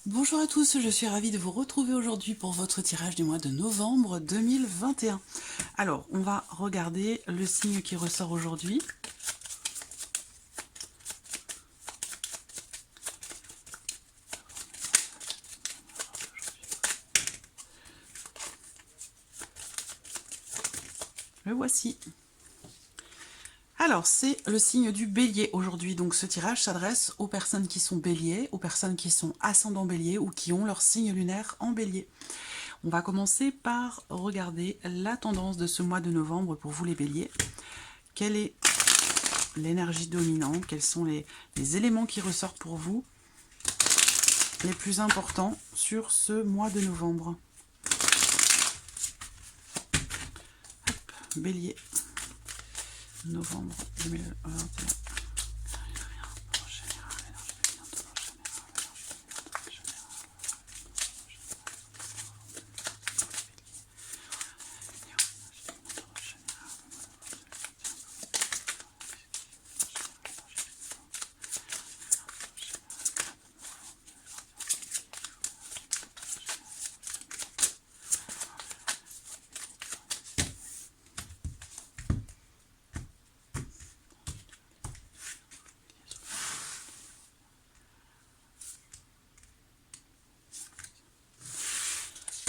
Bonjour à tous, je suis ravie de vous retrouver aujourd'hui pour votre tirage du mois de novembre 2021. Alors, on va regarder le signe qui ressort aujourd'hui. Le voici. Alors, c'est le signe du bélier aujourd'hui. Donc, ce tirage s'adresse aux personnes qui sont béliers, aux personnes qui sont ascendant bélier ou qui ont leur signe lunaire en bélier. On va commencer par regarder la tendance de ce mois de novembre pour vous les béliers. Quelle est l'énergie dominante? Quels sont les éléments qui ressortent pour vous les plus importants sur ce mois de novembre? Hop, bélier. Novembre 2021.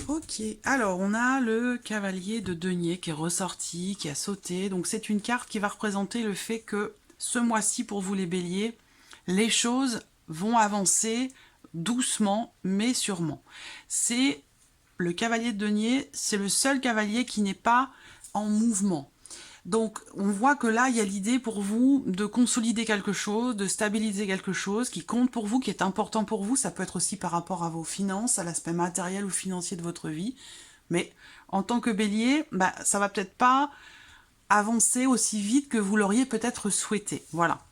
Ok, alors on a le cavalier de denier qui est ressorti, qui a sauté. Donc c'est une carte qui va représenter le fait que ce mois-ci, pour vous les béliers, les choses vont avancer doucement mais sûrement. C'est le cavalier de denier, c'est le seul cavalier qui n'est pas en mouvement. Donc, on voit que là, il y a l'idée pour vous de consolider quelque chose, de stabiliser quelque chose qui compte pour vous, qui est important pour vous. Ça peut être aussi par rapport à vos finances, à l'aspect matériel ou financier de votre vie. Mais en tant que bélier, ça va peut-être pas avancer aussi vite que vous l'auriez peut-être souhaité. Voilà.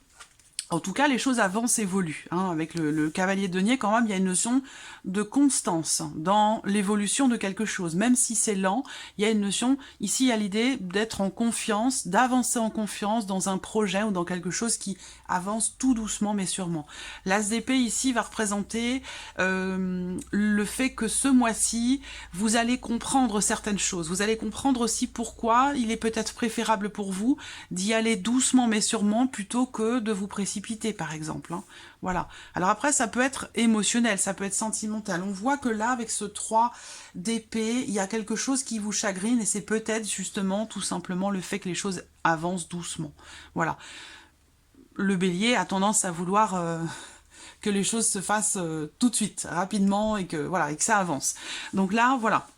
En tout cas, les choses avancent, évoluent. Avec le cavalier de denier, quand même, il y a une notion de constance dans l'évolution de quelque chose. Même si c'est lent, il y a une notion, ici, il y a l'idée d'être en confiance, d'avancer en confiance dans un projet ou dans quelque chose qui avance tout doucement mais sûrement. L'as d'épée, ici, va représenter le fait que ce mois-ci, vous allez comprendre certaines choses. Vous allez comprendre aussi pourquoi il est peut-être préférable pour vous d'y aller doucement mais sûrement plutôt que de vous précipiter, par exemple. Voilà. Alors après, ça peut être émotionnel, ça peut être sentimental. On voit que là, avec ce 3 d'épée, il y a quelque chose qui vous chagrine et c'est peut-être justement tout simplement le fait que les choses avancent doucement. Voilà. Le bélier a tendance à vouloir que les choses se fassent tout de suite, rapidement, et que voilà, et que ça avance. Donc là, voilà.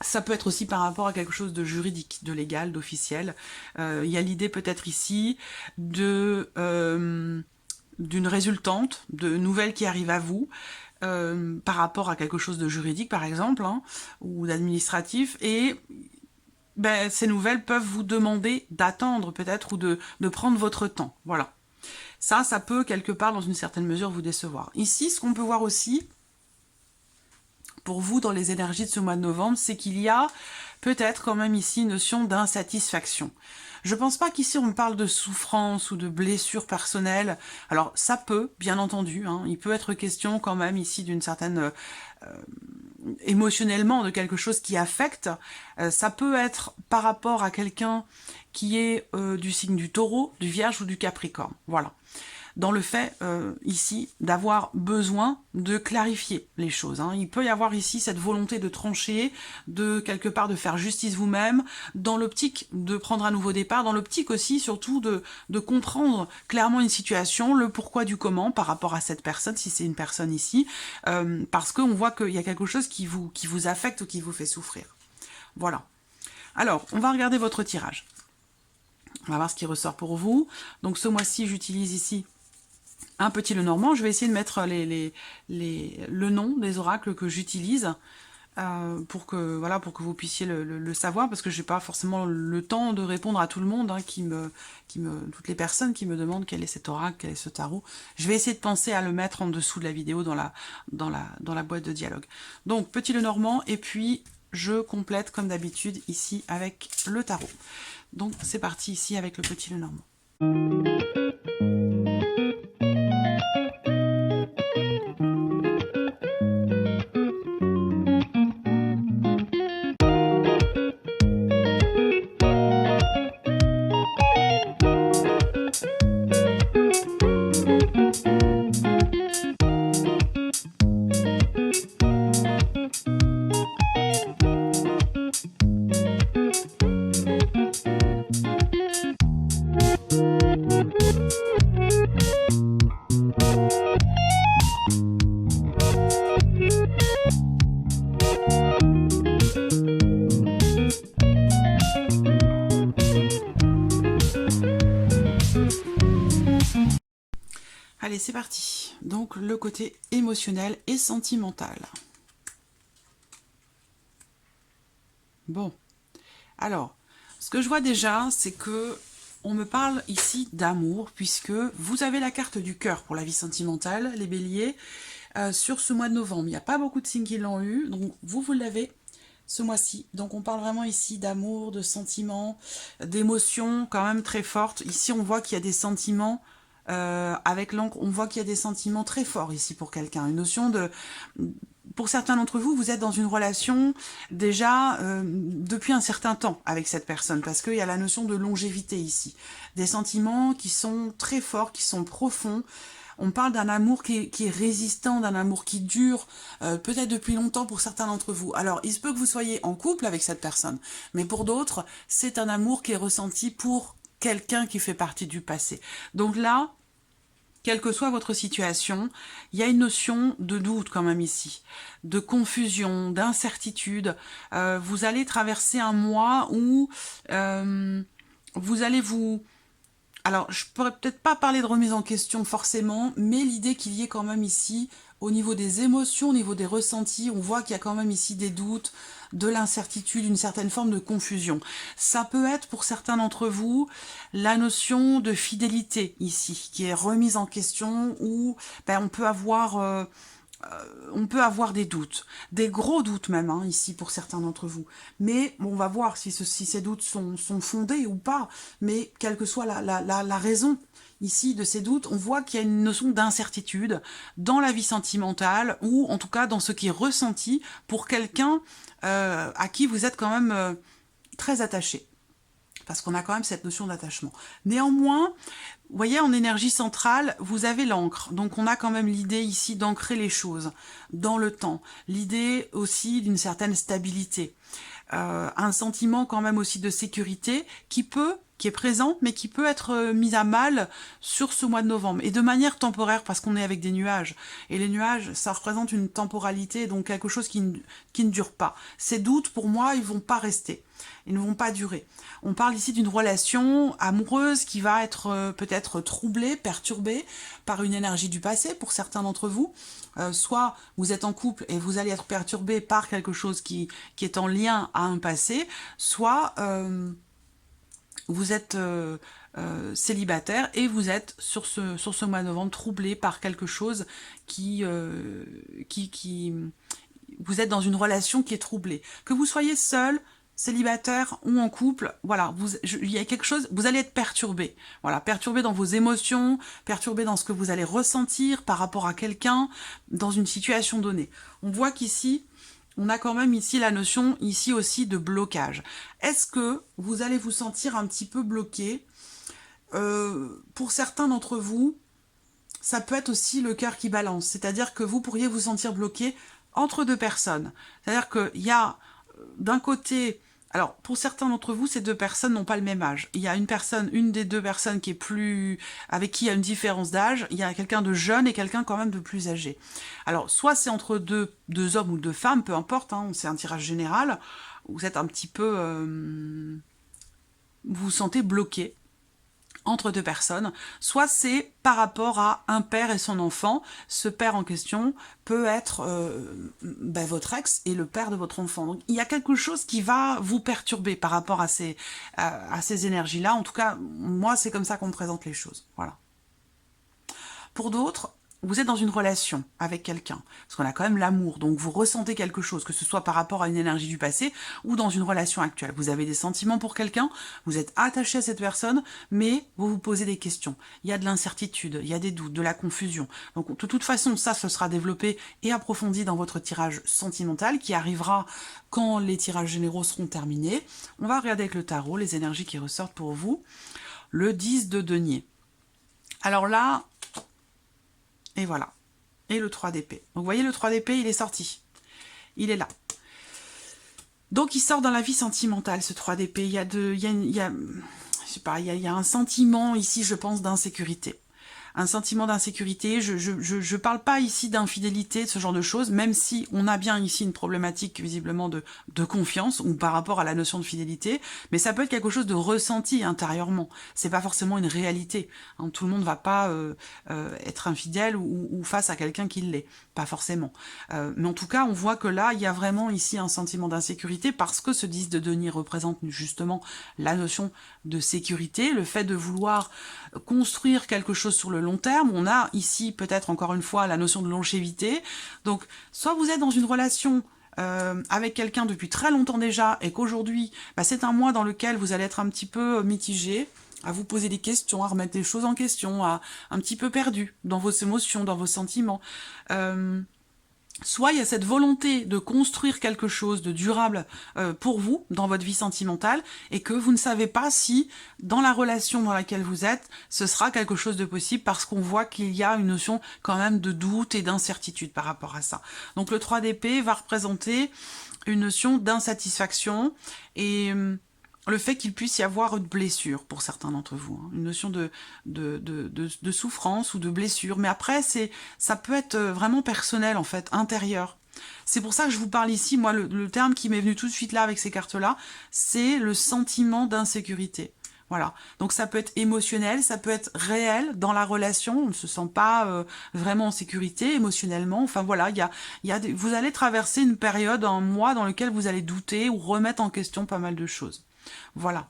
Ça peut être aussi par rapport à quelque chose de juridique, de légal, d'officiel. Il y a l'idée peut-être ici de d'une résultante, de nouvelles qui arrivent à vous, par rapport à quelque chose de juridique, par exemple, ou d'administratif, et ces nouvelles peuvent vous demander d'attendre peut-être ou de prendre votre temps. Voilà. Ça peut quelque part, dans une certaine mesure, vous décevoir. Ici, ce qu'on peut voir aussi, pour vous dans les énergies de ce mois de novembre, c'est qu'il y a peut-être quand même ici une notion d'insatisfaction. Je pense pas qu'ici on me parle de souffrance ou de blessure personnelle. Alors ça peut, bien entendu, il peut être question quand même ici d'une certaine émotionnellement de quelque chose qui affecte. Ça peut être par rapport à quelqu'un qui est du signe du Taureau, du Vierge ou du Capricorne. Voilà. Dans le fait, ici, d'avoir besoin de clarifier les choses. Il peut y avoir ici cette volonté de trancher, de quelque part de faire justice vous-même, dans l'optique de prendre un nouveau départ, dans l'optique aussi, surtout, de comprendre clairement une situation, le pourquoi du comment par rapport à cette personne, si c'est une personne ici, parce qu'on voit qu'il y a quelque chose qui vous affecte ou qui vous fait souffrir. Voilà. Alors, on va regarder votre tirage. On va voir ce qui ressort pour vous. Donc ce mois-ci, j'utilise ici un petit Lenormand. Je vais essayer de mettre le nom des oracles que j'utilise pour que vous puissiez le savoir, parce que je n'ai pas forcément le temps de répondre à tout le monde, toutes les personnes qui me demandent quel est cet oracle, quel est ce tarot. Je vais essayer de penser à le mettre en dessous de la vidéo dans la boîte de dialogue. Donc petit Lenormand, et puis je complète comme d'habitude ici avec le tarot. Donc c'est parti ici avec le petit Lenormand. Allez, c'est parti. Donc, le côté émotionnel et sentimental. Bon. Alors, ce que je vois déjà, c'est que on me parle ici d'amour, puisque vous avez la carte du cœur pour la vie sentimentale, les béliers, sur ce mois de novembre. Il n'y a pas beaucoup de signes qui l'ont eu, donc vous l'avez ce mois-ci. Donc on parle vraiment ici d'amour, de sentiments, d'émotions quand même très fortes. Ici, on voit qu'il y a des sentiments, avec l'encre, on voit qu'il y a des sentiments très forts ici pour quelqu'un. Une notion de... Pour certains d'entre vous, vous êtes dans une relation déjà depuis un certain temps avec cette personne, parce qu'il y a la notion de longévité ici. Des sentiments qui sont très forts, qui sont profonds. On parle d'un amour qui est résistant, d'un amour qui dure, peut-être depuis longtemps pour certains d'entre vous. Alors, il se peut que vous soyez en couple avec cette personne, mais pour d'autres, c'est un amour qui est ressenti pour quelqu'un qui fait partie du passé. Donc là, quelle que soit votre situation, il y a une notion de doute quand même ici, de confusion, d'incertitude. Vous allez traverser un mois où vous allez vous... Alors, je pourrais peut-être pas parler de remise en question forcément, mais l'idée qu'il y ait quand même ici, au niveau des émotions, au niveau des ressentis, on voit qu'il y a quand même ici des doutes, de l'incertitude, une certaine forme de confusion. Ça peut être pour certains d'entre vous la notion de fidélité ici, qui est remise en question, où on peut avoir des doutes, des gros doutes même, hein, ici pour certains d'entre vous. Mais bon, on va voir si ces doutes sont fondés ou pas, mais quelle que soit la raison ici de ces doutes, on voit qu'il y a une notion d'incertitude dans la vie sentimentale, ou en tout cas dans ce qui est ressenti pour quelqu'un à qui vous êtes quand même très attaché. Parce qu'on a quand même cette notion d'attachement. Néanmoins, vous voyez, en énergie centrale, vous avez l'encre. Donc on a quand même l'idée ici d'ancrer les choses dans le temps. L'idée aussi d'une certaine stabilité. Un sentiment quand même aussi de sécurité qui est présent, mais qui peut être mis à mal sur ce mois de novembre. Et de manière temporaire, parce qu'on est avec des nuages. Et les nuages, ça représente une temporalité, donc quelque chose qui ne dure pas. Ces doutes, pour moi, ils vont pas rester. Ils ne vont pas durer. On parle ici d'une relation amoureuse qui va être peut-être troublée, perturbée par une énergie du passé pour certains d'entre vous. Soit vous êtes en couple et vous allez être perturbé par quelque chose qui est en lien à un passé, soit vous êtes célibataire et vous êtes sur ce mois de novembre troublé par quelque chose qui vous êtes dans une relation qui est troublée. Que vous soyez seul, célibataire ou en couple, voilà, il y a quelque chose, vous allez être perturbé. Voilà, perturbé dans vos émotions, perturbé dans ce que vous allez ressentir par rapport à quelqu'un dans une situation donnée. On voit qu'ici, on a quand même ici la notion ici aussi de blocage. Est-ce que vous allez vous sentir un petit peu bloqué? Pour certains d'entre vous, ça peut être aussi le cœur qui balance. C'est-à-dire que vous pourriez vous sentir bloqué entre deux personnes. C'est-à-dire qu'il y a d'un côté... Alors, pour certains d'entre vous, ces deux personnes n'ont pas le même âge. Il y a une des deux personnes qui est avec qui il y a une différence d'âge. Il y a quelqu'un de jeune et quelqu'un quand même de plus âgé. Alors, soit c'est entre deux hommes ou deux femmes, peu importe, hein, c'est un tirage général. Vous êtes un petit peu... vous vous sentez bloqué entre deux personnes, soit c'est par rapport à un père et son enfant. Ce père en question peut être votre ex et le père de votre enfant. Donc il y a quelque chose qui va vous perturber par rapport à ces énergies-là. En tout cas, moi, c'est comme ça qu'on me présente les choses. Voilà. Pour d'autres, vous êtes dans une relation avec quelqu'un, parce qu'on a quand même l'amour, donc vous ressentez quelque chose, que ce soit par rapport à une énergie du passé ou dans une relation actuelle. Vous avez des sentiments pour quelqu'un, vous êtes attaché à cette personne, mais vous vous posez des questions. Il y a de l'incertitude, il y a des doutes, de la confusion. Donc de toute façon, ça, ce sera développé et approfondi dans votre tirage sentimental qui arrivera quand les tirages généraux seront terminés. On va regarder avec le tarot les énergies qui ressortent pour vous. Le 10 de denier. Alors là... Et voilà. Et le 3 d'épée. Donc vous voyez, le 3 d'épée, il est sorti. Il est là. Donc il sort dans la vie sentimentale, ce 3 d'épée. Je sais pas, il y a un sentiment ici, je pense, d'insécurité. un sentiment d'insécurité. Je parle pas ici d'infidélité, de ce genre de choses, même si on a bien ici une problématique visiblement de confiance ou par rapport à la notion de fidélité, mais ça peut être quelque chose de ressenti intérieurement. C'est pas forcément une réalité. Hein, tout le monde va pas être infidèle ou face à quelqu'un qui l'est, pas forcément. Mais en tout cas, on voit que là, il y a vraiment ici un sentiment d'insécurité parce que ce 10 de denier représente justement la notion de sécurité, le fait de vouloir construire quelque chose sur le long terme. On a ici peut-être encore une fois la notion de longévité. Donc, soit vous êtes dans une relation avec quelqu'un depuis très longtemps déjà et qu'aujourd'hui, c'est un mois dans lequel vous allez être un petit peu mitigé, à vous poser des questions, à remettre des choses en question, à un petit peu perdu dans vos émotions, dans vos sentiments. Soit il y a cette volonté de construire quelque chose de durable pour vous, dans votre vie sentimentale, et que vous ne savez pas si, dans la relation dans laquelle vous êtes, ce sera quelque chose de possible, parce qu'on voit qu'il y a une notion quand même de doute et d'incertitude par rapport à ça. Donc le 3 d'épée va représenter une notion d'insatisfaction, et le fait qu'il puisse y avoir une blessure pour certains d'entre vous, hein, une notion de souffrance ou de blessure. Mais après, ça peut être vraiment personnel, en fait, intérieur. C'est pour ça que je vous parle ici, moi, le terme qui m'est venu tout de suite là, avec ces cartes-là, c'est le sentiment d'insécurité. Voilà, donc ça peut être émotionnel, ça peut être réel dans la relation, on ne se sent pas vraiment en sécurité émotionnellement, enfin voilà, vous allez traverser une période, un mois dans lequel vous allez douter ou remettre en question pas mal de choses. Voilà.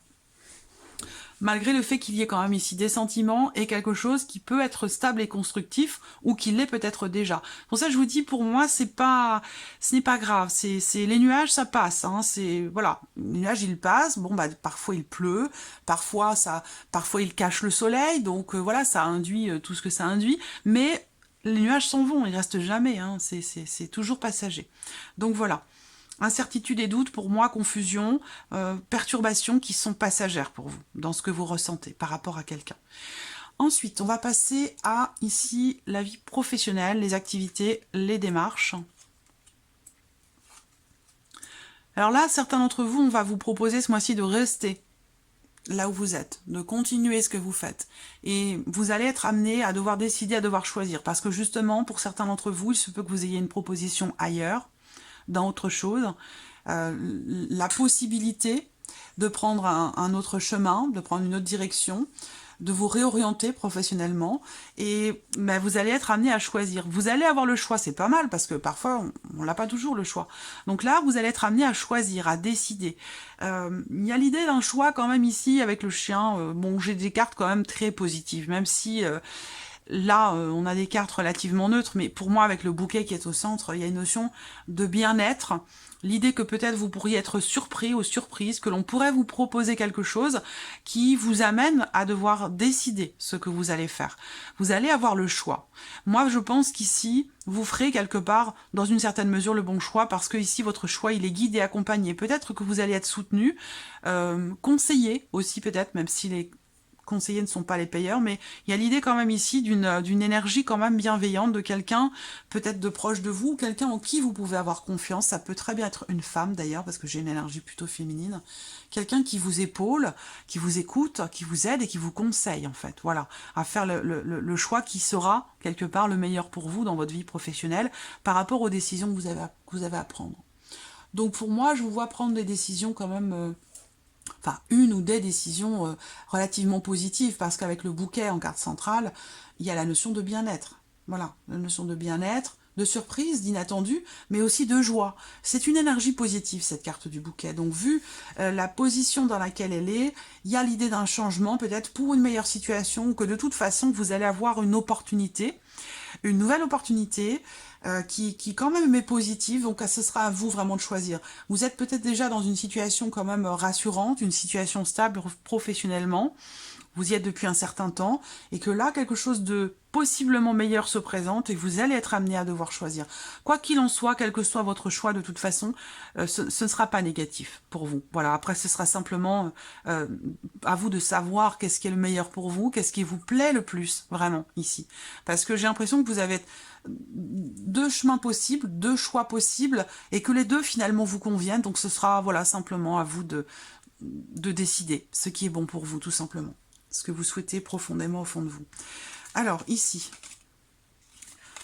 Malgré le fait qu'il y ait quand même ici des sentiments et quelque chose qui peut être stable et constructif, ou qui l'est peut-être déjà. Pour ça, je vous dis, pour moi, ce n'est pas grave. Les nuages, ça passe. Hein, voilà, les nuages, ils passent. Bon, parfois il pleut, parfois il cache le soleil. Donc voilà, ça induit tout ce que ça induit. Mais les nuages s'en vont, ils restent jamais. Hein, c'est toujours passager. Donc voilà. Incertitude et doute, pour moi, confusion, perturbations qui sont passagères pour vous, dans ce que vous ressentez par rapport à quelqu'un. Ensuite, on va passer à, ici, la vie professionnelle, les activités, les démarches. Alors là, certains d'entre vous, on va vous proposer ce mois-ci de rester là où vous êtes, de continuer ce que vous faites. Et vous allez être amené à devoir décider, à devoir choisir, parce que justement, pour certains d'entre vous, il se peut que vous ayez une proposition ailleurs, dans autre chose, la possibilité de prendre un autre chemin, de prendre une autre direction, de vous réorienter professionnellement, et vous allez être amené à choisir. Vous allez avoir le choix, c'est pas mal, parce que parfois, on n'a pas toujours le choix. Donc là, vous allez être amené à choisir, à décider. Il y a l'idée d'un choix quand même ici, avec le chien. Bon, j'ai des cartes quand même très positives, même si... Là, on a des cartes relativement neutres, mais pour moi, avec le bouquet qui est au centre, il y a une notion de bien-être. L'idée que peut-être vous pourriez être surpris ou surprise, que l'on pourrait vous proposer quelque chose qui vous amène à devoir décider ce que vous allez faire. Vous allez avoir le choix. Moi, je pense qu'ici, vous ferez quelque part, dans une certaine mesure, le bon choix, parce que ici, votre choix, il est guidé et accompagné. Peut-être que vous allez être soutenu, conseillé aussi peut-être, même si les conseillers ne sont pas les payeurs, mais il y a l'idée quand même ici d'une énergie quand même bienveillante de quelqu'un, peut-être de proche de vous, quelqu'un en qui vous pouvez avoir confiance. Ça peut très bien être une femme d'ailleurs, parce que j'ai une énergie plutôt féminine. Quelqu'un qui vous épaule, qui vous écoute, qui vous aide et qui vous conseille en fait, voilà, à faire le choix qui sera quelque part le meilleur pour vous dans votre vie professionnelle par rapport aux décisions que vous avez à prendre. Donc pour moi, je vous vois prendre des décisions quand même... Enfin, une ou des décisions relativement positives, parce qu'avec le bouquet en carte centrale, il y a la notion de bien-être. Voilà, la notion de bien-être, de surprise, d'inattendu, mais aussi de joie. C'est une énergie positive, cette carte du bouquet. Donc, vu la position dans laquelle elle est, il y a l'idée d'un changement, peut-être pour une meilleure situation, que de toute façon, vous allez avoir une opportunité, une nouvelle opportunité, qui quand même est positive, donc ce sera à vous vraiment de choisir. Vous êtes peut-être déjà dans une situation quand même rassurante, une situation stable professionnellement, vous y êtes depuis un certain temps, et que là, quelque chose de possiblement meilleur se présente, et vous allez être amené à devoir choisir. Quoi qu'il en soit, quel que soit votre choix, de toute façon, ce ne sera pas négatif pour vous. Voilà, après, ce sera simplement à vous de savoir qu'est-ce qui est le meilleur pour vous, qu'est-ce qui vous plaît le plus, vraiment, ici. Parce que j'ai l'impression que vous avez deux chemins possibles, deux choix possibles, et que les deux, finalement, vous conviennent, donc ce sera, voilà, simplement à vous de décider ce qui est bon pour vous, tout simplement. Ce que vous souhaitez profondément au fond de vous. Alors, ici,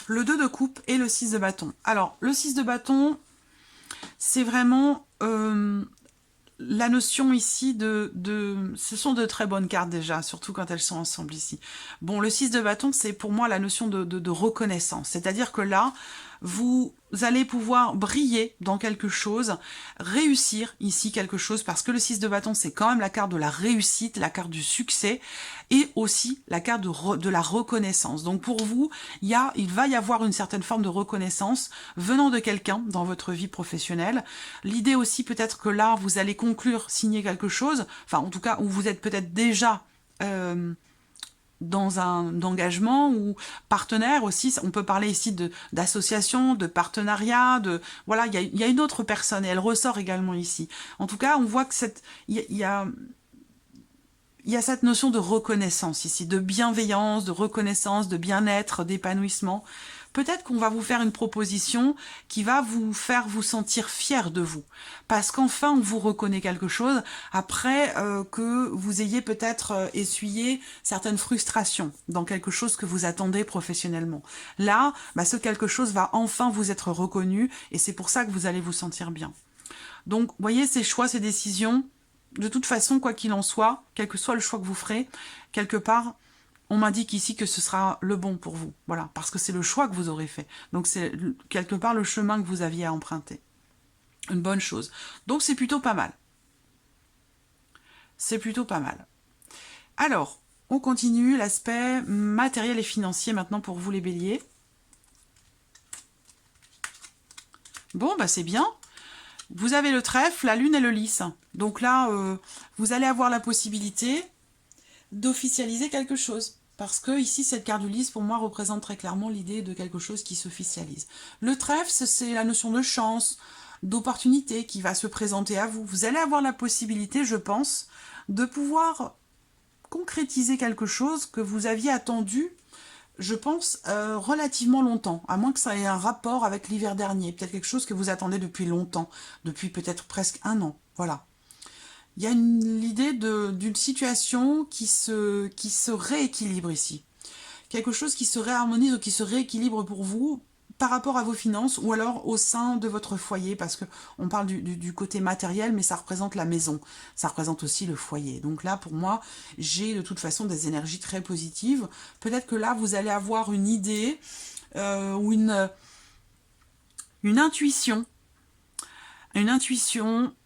le 2 de coupe et le 6 de bâton. Alors, le 6 de bâton, c'est vraiment la notion ici ce sont de très bonnes cartes déjà, surtout quand elles sont ensemble ici. Bon, le 6 de bâton, c'est pour moi la notion de reconnaissance. C'est-à-dire que là, vous allez pouvoir briller dans quelque chose, réussir ici quelque chose, parce que le 6 de bâton, c'est quand même la carte de la réussite, la carte du succès, et aussi la carte de la reconnaissance. Donc pour vous, il va y avoir une certaine forme de reconnaissance venant de quelqu'un dans votre vie professionnelle. L'idée aussi peut-être que là, vous allez conclure, signer quelque chose, enfin en tout cas, où vous êtes peut-être déjà dans un engagement ou partenaire aussi. On peut parler ici d'association, de partenariat, voilà, il y a une autre personne et elle ressort également ici. En tout cas, on voit que il y a cette notion de reconnaissance ici, de bienveillance, de reconnaissance, de bien-être, d'épanouissement. Peut-être qu'on va vous faire une proposition qui va vous faire vous sentir fier de vous. Parce qu'enfin, on vous reconnaît quelque chose après que vous ayez peut-être essuyé certaines frustrations dans quelque chose que vous attendez professionnellement. Là, ce quelque chose va enfin vous être reconnu et c'est pour ça que vous allez vous sentir bien. Donc, vous voyez, ces choix, ces décisions, de toute façon, quoi qu'il en soit, quel que soit le choix que vous ferez, quelque part, on m'indique ici que ce sera le bon pour vous. Voilà, parce que c'est le choix que vous aurez fait. Donc c'est quelque part le chemin que vous aviez à emprunter. Une bonne chose. Donc c'est plutôt pas mal. C'est plutôt pas mal. Alors, on continue l'aspect matériel et financier maintenant pour vous les béliers. Bon, c'est bien. Vous avez le trèfle, la lune et le lys. Donc là, vous allez avoir la possibilité d'officialiser quelque chose. Parce que ici, cette carte du lys, pour moi, représente très clairement l'idée de quelque chose qui s'officialise. Le trèfle, c'est la notion de chance, d'opportunité qui va se présenter à vous. Vous allez avoir la possibilité, je pense, de pouvoir concrétiser quelque chose que vous aviez attendu, je pense, relativement longtemps. À moins que ça ait un rapport avec l'hiver dernier. Peut-être quelque chose que vous attendez depuis longtemps. Depuis peut-être presque 1 an. Voilà. Il y a l'idée d'une situation qui se rééquilibre ici. Quelque chose qui se réharmonise ou qui se rééquilibre pour vous par rapport à vos finances ou alors au sein de votre foyer, parce que on parle du côté matériel, mais ça représente la maison, ça représente aussi le foyer. Donc là, pour moi, j'ai de toute façon des énergies très positives. Peut-être que là, vous allez avoir une idée ou une intuition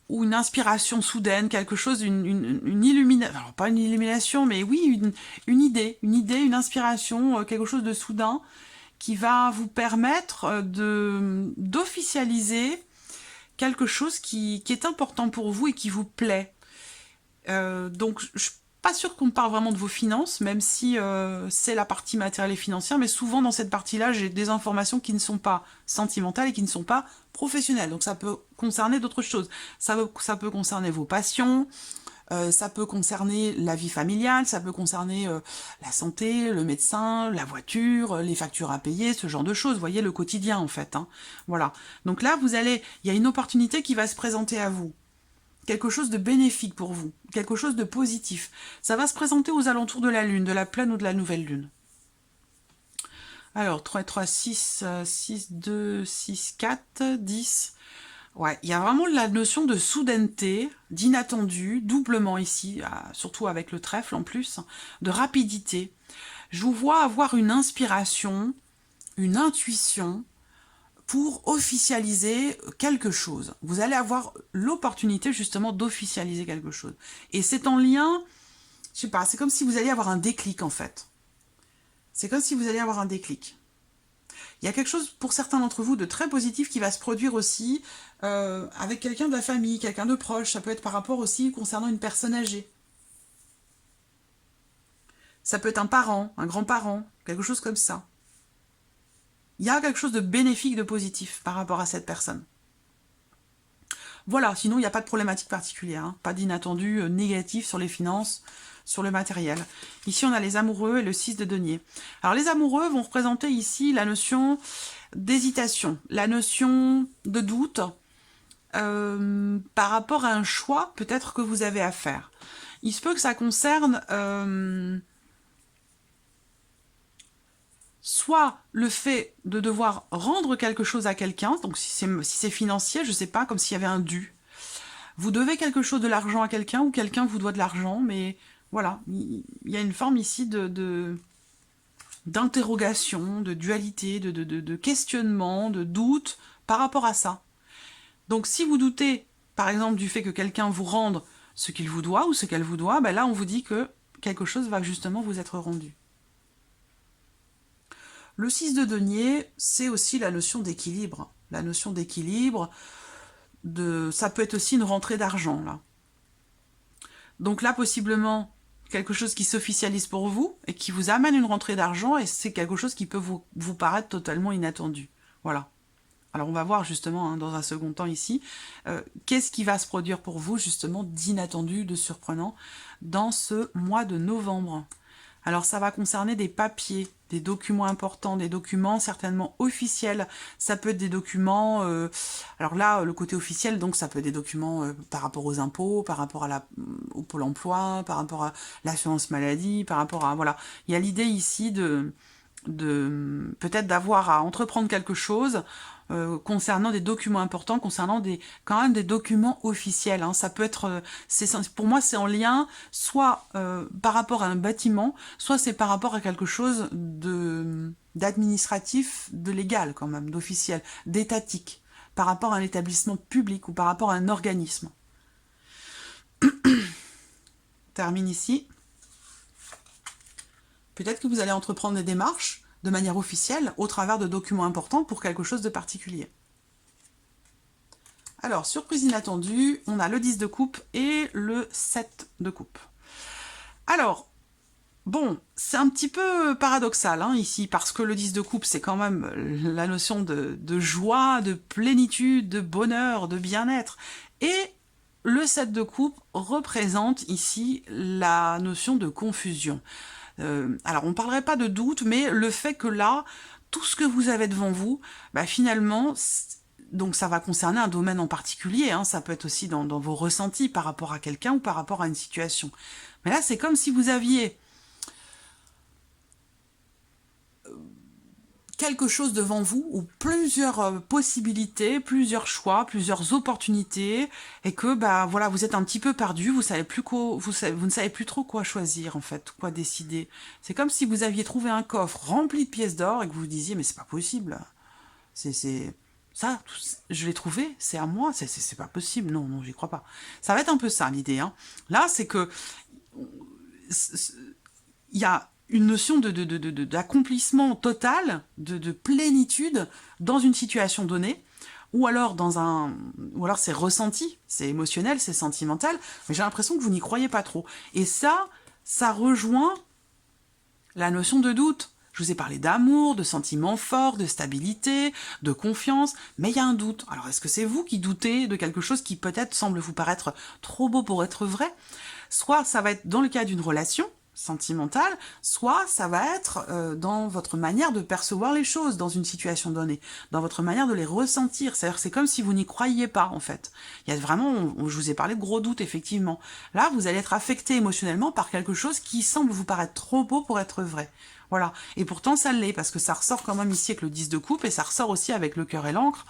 ou une inspiration soudaine, quelque chose, une illumination, alors pas une illumination, mais oui, une idée, une inspiration, quelque chose de soudain qui va vous permettre d'officialiser quelque chose qui est important pour vous et qui vous plaît. Donc, je suis pas sûre qu'on parle vraiment de vos finances, même si c'est la partie matérielle et financière, mais souvent dans cette partie-là, j'ai des informations qui ne sont pas sentimentales et qui ne sont pas professionnelles. Donc ça peut concerner d'autres choses. Ça peut concerner vos passions, ça peut concerner la vie familiale, ça peut concerner la santé, le médecin, la voiture, les factures à payer, ce genre de choses. Vous voyez, le quotidien en fait. Hein. Voilà. Donc là, il y a une opportunité qui va se présenter à vous. Quelque chose de bénéfique pour vous, quelque chose de positif. Ça va se présenter aux alentours de la lune, de la pleine ou de la nouvelle lune. Alors, 3 et 3, 6, 6, 2, 6, 4, 10. Ouais, il y a vraiment la notion de soudaineté, d'inattendu, doublement ici, surtout avec le trèfle en plus, de rapidité. Je vous vois avoir une inspiration, une intuition, pour officialiser quelque chose. Vous allez avoir l'opportunité justement d'officialiser quelque chose. Et c'est en lien, je sais pas, c'est comme si vous alliez avoir un déclic en fait. C'est comme si vous alliez avoir un déclic. Il y a quelque chose pour certains d'entre vous de très positif qui va se produire aussi avec quelqu'un de la famille, quelqu'un de proche. Ça peut être par rapport aussi concernant une personne âgée. Ça peut être un parent, un grand-parent, quelque chose comme ça. Il y a quelque chose de bénéfique, de positif par rapport à cette personne. Voilà, sinon il n'y a pas de problématique particulière, hein. Pas d'inattendu négatif sur les finances, sur le matériel. Ici on a les amoureux et le 6 de denier. Alors les amoureux vont représenter ici la notion d'hésitation, la notion de doute par rapport à un choix peut-être que vous avez à faire. Il se peut que ça concerne soit le fait de devoir rendre quelque chose à quelqu'un, donc si c'est financier, je sais pas, comme s'il y avait un dû. Vous devez quelque chose, de l'argent à quelqu'un, ou quelqu'un vous doit de l'argent, mais voilà, il y a une forme ici d'interrogation, de dualité, de questionnement, de doute par rapport à ça. Donc si vous doutez, par exemple, du fait que quelqu'un vous rende ce qu'il vous doit ou ce qu'elle vous doit, ben là on vous dit que quelque chose va justement vous être rendu. Le 6 de denier, c'est aussi la notion d'équilibre. La notion d'équilibre, ça peut être aussi une rentrée d'argent, là. Donc là, possiblement, quelque chose qui s'officialise pour vous et qui vous amène une rentrée d'argent, et c'est quelque chose qui peut vous paraître totalement inattendu. Voilà. Alors on va voir justement, hein, dans un second temps ici, qu'est-ce qui va se produire pour vous justement d'inattendu, de surprenant dans ce mois de novembre. Alors ça va concerner des papiers, des documents importants, des documents certainement officiels. Ça peut être des documents, alors là le côté officiel, donc ça peut être des documents par rapport aux impôts, par rapport au Pôle emploi, par rapport à l'assurance maladie, par rapport à, voilà. Il y a l'idée ici de peut-être d'avoir à entreprendre quelque chose concernant des documents importants, concernant quand même des documents officiels. Hein. Ça peut être, pour moi c'est en lien soit par rapport à un bâtiment, soit c'est par rapport à quelque chose d'administratif, de légal quand même, d'officiel, d'étatique, par rapport à un établissement public ou par rapport à un organisme. Termine ici. Peut-être que vous allez entreprendre des démarches de manière officielle au travers de documents importants pour quelque chose de particulier. Alors, surprise inattendue, on a le 10 de coupe et le 7 de coupe. Alors, bon, c'est un petit peu paradoxal hein, ici, parce que le 10 de coupe, c'est quand même la notion de joie, de plénitude, de bonheur, de bien-être. Et le 7 de coupe représente ici la notion de confusion. Alors, on ne parlerait pas de doute, mais le fait que là, tout ce que vous avez devant vous, bah, finalement, donc ça va concerner un domaine en particulier, hein, ça peut être aussi dans vos ressentis par rapport à quelqu'un ou par rapport à une situation. Mais là, c'est comme si vous aviez quelque chose devant vous, ou plusieurs possibilités, plusieurs choix, plusieurs opportunités, et que bah voilà, vous êtes un petit peu perdu, vous ne savez plus trop quoi choisir en fait, quoi décider. C'est comme si vous aviez trouvé un coffre rempli de pièces d'or et que vous vous disiez mais c'est pas possible, c'est ça, je l'ai trouvé, c'est à moi, c'est pas possible, non, j'y crois pas. Ça va être un peu ça l'idée, hein. Là, c'est que il y a une notion d'accomplissement total, de plénitude dans une situation donnée, ou alors c'est ressenti, c'est émotionnel, c'est sentimental, mais j'ai l'impression que vous n'y croyez pas trop. Et ça rejoint la notion de doute. Je vous ai parlé d'amour, de sentiments forts, de stabilité, de confiance, mais il y a un doute. Alors est-ce que c'est vous qui doutez de quelque chose qui peut-être semble vous paraître trop beau pour être vrai? Soit ça va être dans le cas d'une relation sentimentale, soit ça va être dans votre manière de percevoir les choses dans une situation donnée, dans votre manière de les ressentir. C'est-à-dire c'est comme si vous n'y croyiez pas, en fait. Il y a vraiment, je vous ai parlé de gros doutes, effectivement. Là, vous allez être affecté émotionnellement par quelque chose qui semble vous paraître trop beau pour être vrai. Voilà. Et pourtant, ça l'est, parce que ça ressort quand même ici avec le 10 de coupe, et ça ressort aussi avec le cœur et l'encre.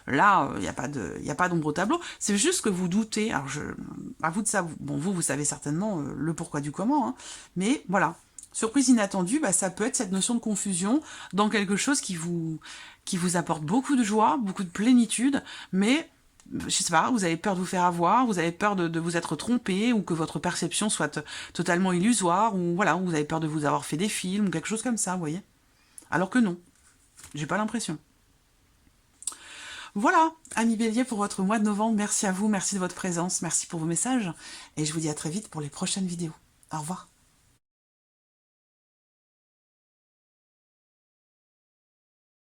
Là, il n'y a pas d'ombre au tableau. C'est juste que vous doutez. Alors, à vous de ça. Bon, vous savez certainement le pourquoi du comment. Hein, mais voilà. Surprise inattendue, bah, ça peut être cette notion de confusion dans quelque chose qui vous apporte beaucoup de joie, beaucoup de plénitude, mais je sais pas, vous avez peur de vous faire avoir, vous avez peur de vous être trompé, ou que votre perception soit totalement illusoire, ou voilà, vous avez peur de vous avoir fait des films, ou quelque chose comme ça, vous voyez. Alors que non, j'ai pas l'impression. Voilà, amis Bélier, pour votre mois de novembre, merci à vous, merci de votre présence, merci pour vos messages, et je vous dis à très vite pour les prochaines vidéos. Au revoir.